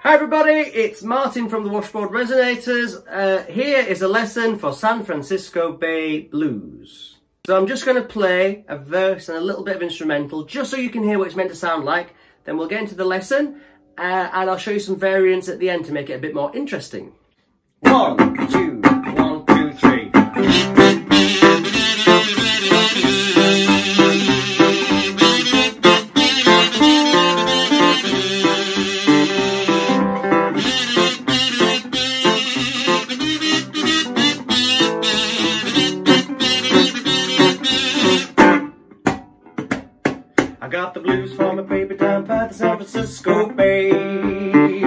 Hi everybody, it's Martin from the Washboard Resonators. Here is a lesson for San Francisco Bay Blues. So I'm just going to play a verse and a little bit of instrumental, just so you can hear what it's meant to sound like. Then we'll get into the lesson, and I'll show you some variants at the end to make it a bit more interesting. 1, 2, 1, 2, 3. I got the blues for my baby down by the San Francisco Bay. An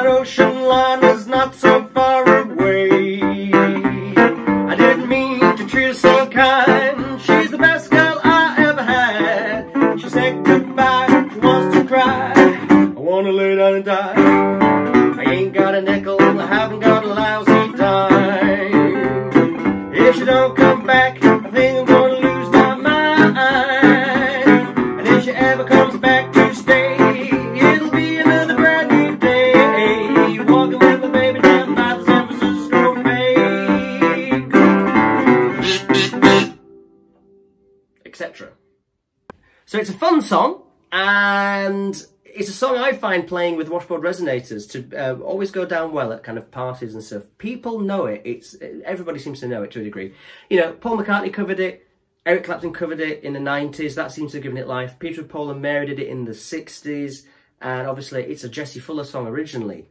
ocean liner is not so far away. I didn't mean to treat her so kind. She's the best girl I ever had. She said goodbye, she wants to cry. I wanna lay down and die. I ain't got a nickel, I haven't got a lousy dime. If she don't come back, I think I'm gonna lose my mind. If she ever comes back to stay, it'll be another brand new day. Walking with my baby down by the San Francisco Bay, etc. So it's a fun song, and it's a song I find playing with Washboard Resonators to always go down well at kind of parties and stuff. People know it. Everybody seems to know it to a degree. You know, Paul McCartney covered it. Eric Clapton covered it in the 90s. That seems to have given it life. Peter, Paul and Mary did it in the 60s. And obviously it's a Jesse Fuller song originally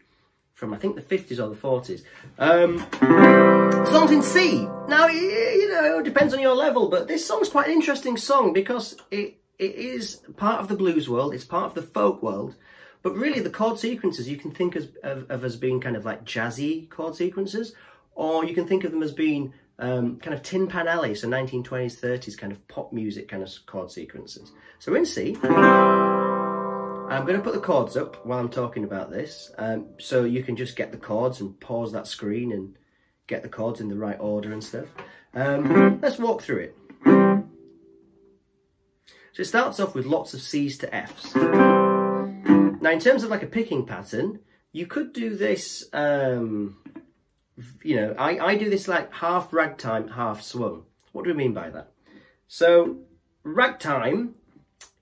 from, I think, the 50s or the 40s. Song's in C. Now, you know, it depends on your level, but this song's quite an interesting song because it is part of the blues world. It's part of the folk world. But really the chord sequences you can think of as being kind of like jazzy chord sequences, or you can think of them as being kind of Tin Pan Alley, so 1920s, 30s kind of pop music kind of chord sequences. So in C, I'm going to put the chords up while I'm talking about this, so you can just get the chords and pause that screen and get the chords in the right order and stuff. Let's walk through it. So it starts off with lots of C's to F's. Now in terms of like a picking pattern, you could do this, you know, I do this like half ragtime, half swung. What do we mean by that? So ragtime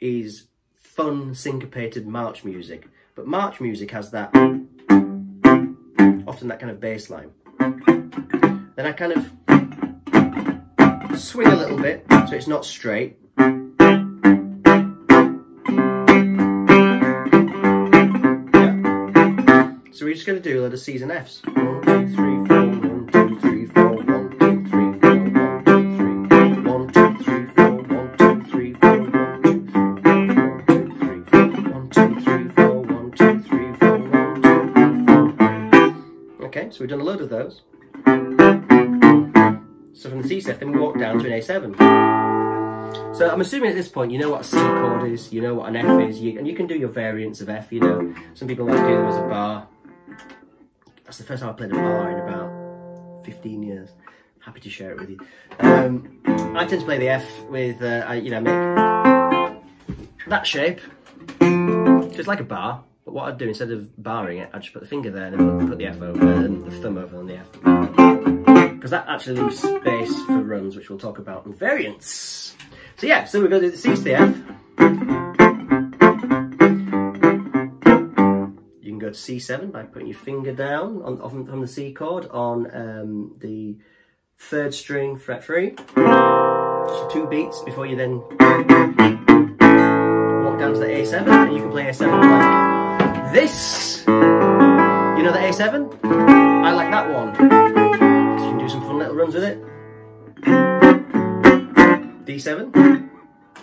is fun, syncopated march music, but march music has that, often that kind of bass line. Then I kind of swing a little bit, so it's not straight. So we're just going to do a lot of C's and F's. 1, 2, 3, 4, 1, 2, 3, 4, 1, 2, 3, 4, 1, 2, 3, 1, 2, 3, 4, 1, 2, 3, 4, 1, 2, 3, 4, 1, 2, 3, 4. Okay, so we've done a load of those. So from the C step, then we walk down to an A7. So I'm assuming at this point you know what a C chord is, you know what an F is, and you can do your variants of F, you know. Some people like to do them as a bar. That's the first time I played a bar in about 15 years. Happy to share it with you. I tend to play the F with, you know, make that shape. So it's like a bar, but what I'd do instead of barring it, I'd just put the finger there and then put the F over and the thumb over on the F. Because that actually leaves space for runs, which we'll talk about in variants. So yeah, so we're going to do the C to the F. You can go to C7 by putting your finger down from the C chord on the 3rd string fret 3. Just 2 beats before you then walk down to the A7, and you can play A7 like this. You know the A7? I like that one. So you can do some fun little runs with it. D7,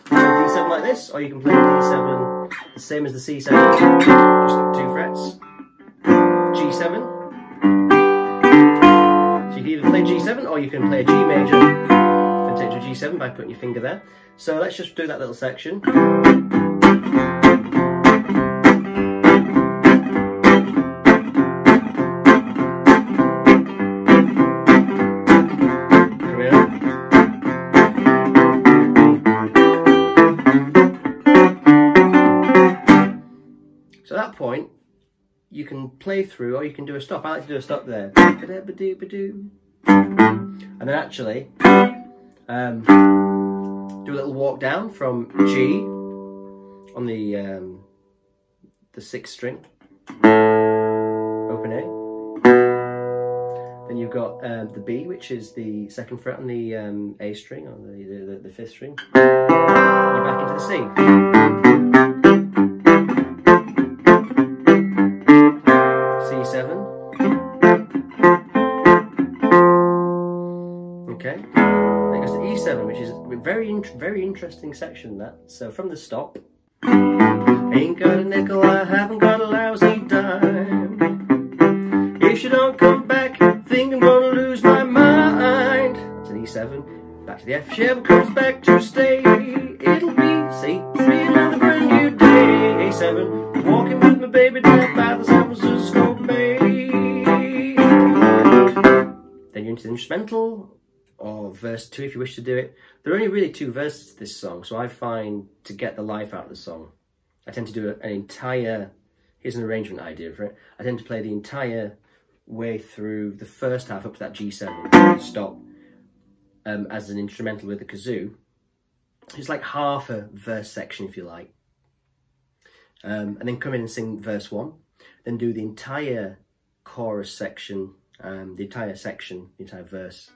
D7 like this, or you can play D7 the same as the C7, just 2 frets. G7, so you can either play G7 or you can play a G major and take to a G7 by putting your finger there. So let's just do that little section. So at that point, you can play through, or you can do a stop. I like to do a stop there. And then actually do a little walk down from G on the 6th string, open A. Then you've got the B, which is the 2nd fret on the A string, on the 5th string. You're back into the C. C7. Okay. Then it goes to E7, which is a very interesting section, that. So from the stop. Ain't got a nickel, I haven't got a lousy dime. If she don't come back, think I'm gonna lose my mind. That's an E7. Back to the F. If she ever comes back to stay, it'll be, see, be another brand new day. A7. Walking with my baby down by the San Francisco Bay. Then you're into the instrumental, or verse 2 if you wish to do it. There are only really 2 verses to this song, so I find to get the life out of the song, I tend to do an entire, here's an arrangement idea for it, I tend to play the entire way through the first half up to that G7, stop, as an instrumental with the kazoo. It's like half a verse section if you like. And then come in and sing verse 1, then do the entire chorus section, the entire verse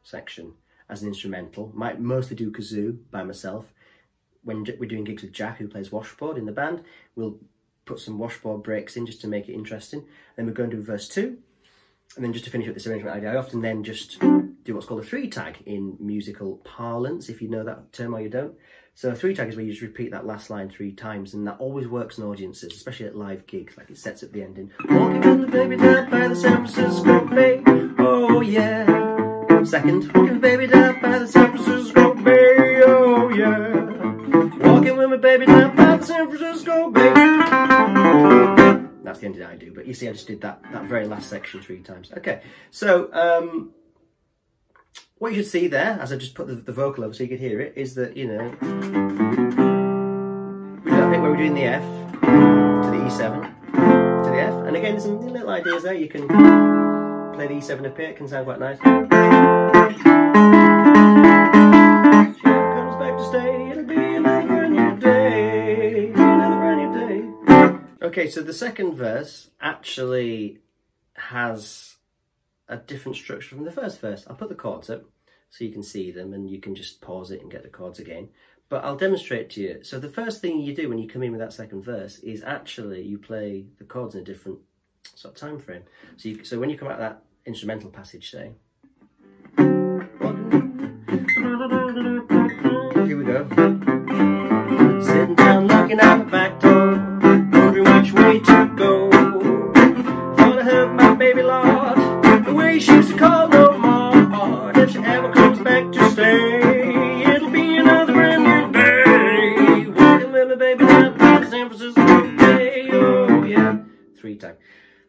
section as an instrumental. Might mostly do kazoo by myself. When we're doing gigs with Jack, who plays washboard in the band, we'll put some washboard breaks in just to make it interesting. Then we're going to do verse 2, and then just to finish up this arrangement idea, I often then just do what's called a 3-tag in musical parlance, if you know that term or you don't. So a 3-tag is where you just repeat that last line 3 times, and that always works in audiences, especially at live gigs, like it sets up the ending. Walking with the baby down by the San Francisco Bay, oh yeah. Second, walking with the baby down by the San Francisco Bay, oh yeah. Walking with my baby down by the San Francisco Bay. That's the ending I do, but you see I just did that very last section 3 times. Okay, so what you should see there, as I just put the vocal over so you could hear it, is that, you know, we've got a bit where we're doing the F to the E7 to the F, and again there's some little ideas there. You can play the E7 up here, it can sound quite nice. She comes back to stay, it'll be another brand new day, another brand new day. Okay, so the second verse actually has a different structure from the first verse. I'll put the chords up so you can see them, and you can just pause it and get the chords again. But I'll demonstrate to you. So the first thing you do when you come in with that second verse is actually you play the chords in a different sort of time frame. So when you come out of that instrumental passage, say, here we go. Sitting down looking out the back door, wondering which way to go. Thought I heard my baby Lord, the way she used to call no more. If she ever comes back to stay, it'll be another brand new day. Walking with my baby down by the San Francisco Bay, oh yeah. 3-tag,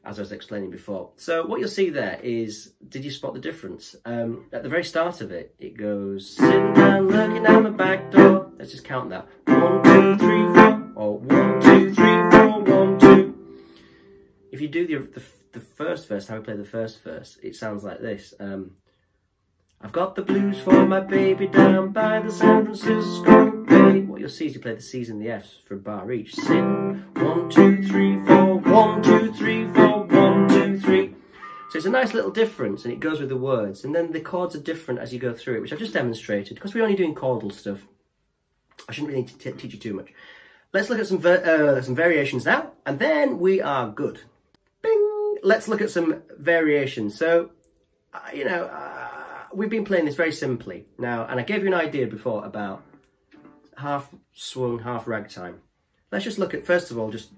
as I was explaining before. So what you'll see there is, did you spot the difference? At the very start of it, it goes, sitting down looking out my back door. Let's just count that. 1, 2, 3, 4, or 1, 2, 3, 4, 1, 2. If you do the first verse, how we play the first verse, it sounds like this. I've got the blues for my baby down by the San Francisco Bay. What you'll see is you play the C's and the F's for a bar each. Sitting 1, 2, 3, 4, 1, 2, 3, 4, 1, 2, 3. So it's a nice little difference, and it goes with the words. And then the chords are different as you go through it, which I've just demonstrated. Because we're only doing chordal stuff, I shouldn't really need to teach you too much. Let's look at some variations now, and then we are good. Bing! Let's look at some variations. So, you know, we've been playing this very simply now, and I gave you an idea before about half swung, half ragtime. Let's just look at, first of all, just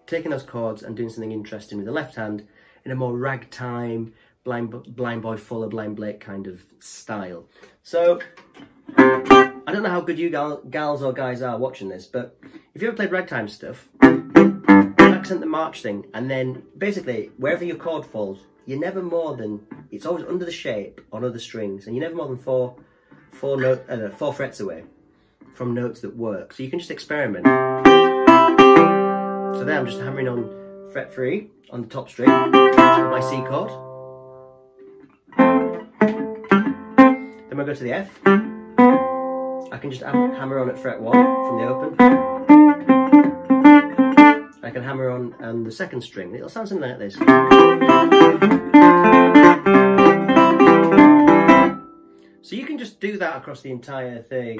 taking those chords and doing something interesting with the left hand in a more ragtime, Blind Boy Fuller, Blind Blake kind of style. So, I don't know how good you gals or guys are watching this, but if you ever played ragtime stuff, accent the march thing, and then basically wherever your chord falls, you're never more than, it's always under the shape on other strings, and you're never more than four frets away from notes that work. So you can just experiment. So there I'm just hammering on fret 3 on the top string, my C chord. Then we'll go to the F. I can just hammer on at fret 1 from the open. I can hammer on the second string. It'll sound something like this. So you can just do that across the entire thing.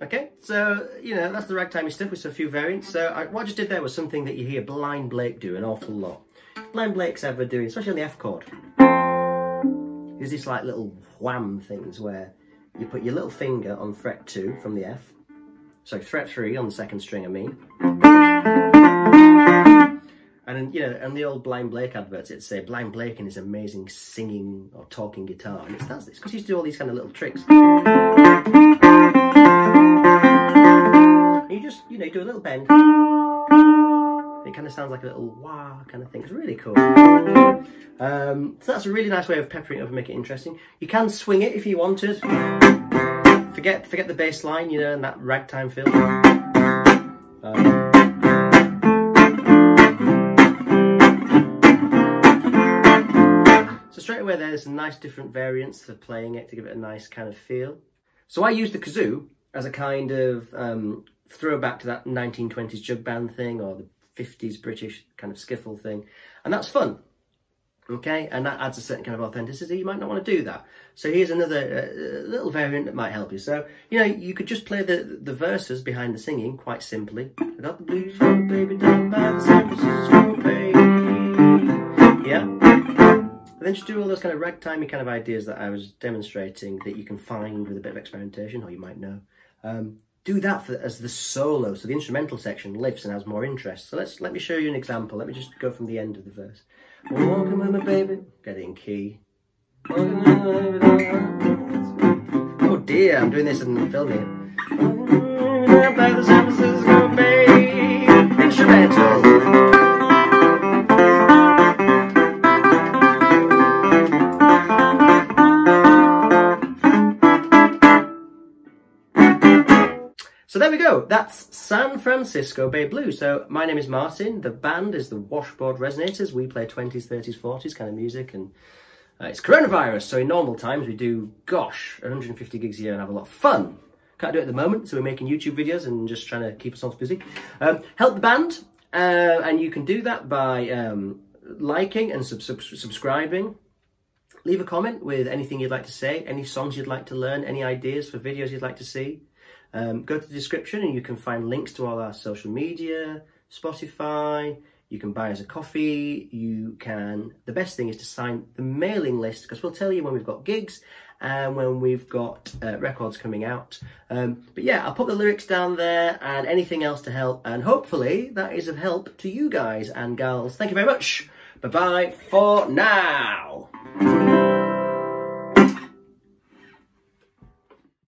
Okay, so, you know, that's the ragtimey stuff with a few variants. So what I just did there was something that you hear Blind Blake do an awful lot. Blind Blake's ever doing, especially on the F chord. There's these like little wham things where you put your little finger on fret 2 from the F. So fret 3 on the second string, I mean. And you know, on the old Blind Blake adverts, it'd say Blind Blake and his amazing singing or talking guitar. And it's because he used to do all these kind of little tricks. And you just, you know, you do a little bend. It kind of sounds like a little wah kind of thing. It's really cool. So that's a really nice way of peppering it up and make it interesting. You can swing it if you want to. Forget the bass line, you know, and that ragtime feel. So straight away there's some nice different variants for playing it to give it a nice kind of feel. So I use the kazoo as a kind of throwback to that 1920s jug band thing, or the 50s British kind of skiffle thing, and that's fun. Okay, and that adds a certain kind of authenticity. You might not want to do that. So here's another little variant that might help you. So, you know, you could just play the verses behind the singing quite simply. I got the blues for the baby down by the San Francisco Bay. Yeah. And then just do all those kind of ragtimey kind of ideas that I was demonstrating that you can find with a bit of experimentation, or you might know. Do that as the solo, so the instrumental section lifts and has more interest. So let me show you an example. Let me just go from the end of the verse. Walking with my baby, get it in key. Oh dear, I'm doing this and filming it. By the San Francisco Bay, instrumental. So there we go, that's San Francisco Bay Blues. So my name is Martin, the band is the Washboard Resonators. We play 20s, 30s, 40s kind of music, and it's coronavirus, so in normal times we do, gosh, 150 gigs a year and have a lot of fun. Can't do it at the moment, so we're making YouTube videos and just trying to keep ourselves busy. Help the band, and you can do that by liking and subscribing. Leave a comment with anything you'd like to say, any songs you'd like to learn, any ideas for videos you'd like to see. Go to the description and you can find links to all our social media, Spotify, you can buy us a coffee, the best thing is to sign the mailing list, because we'll tell you when we've got gigs and when we've got records coming out. But yeah, I'll put the lyrics down there and anything else to help, and hopefully that is of help to you guys and gals. Thank you very much. Bye-bye for now.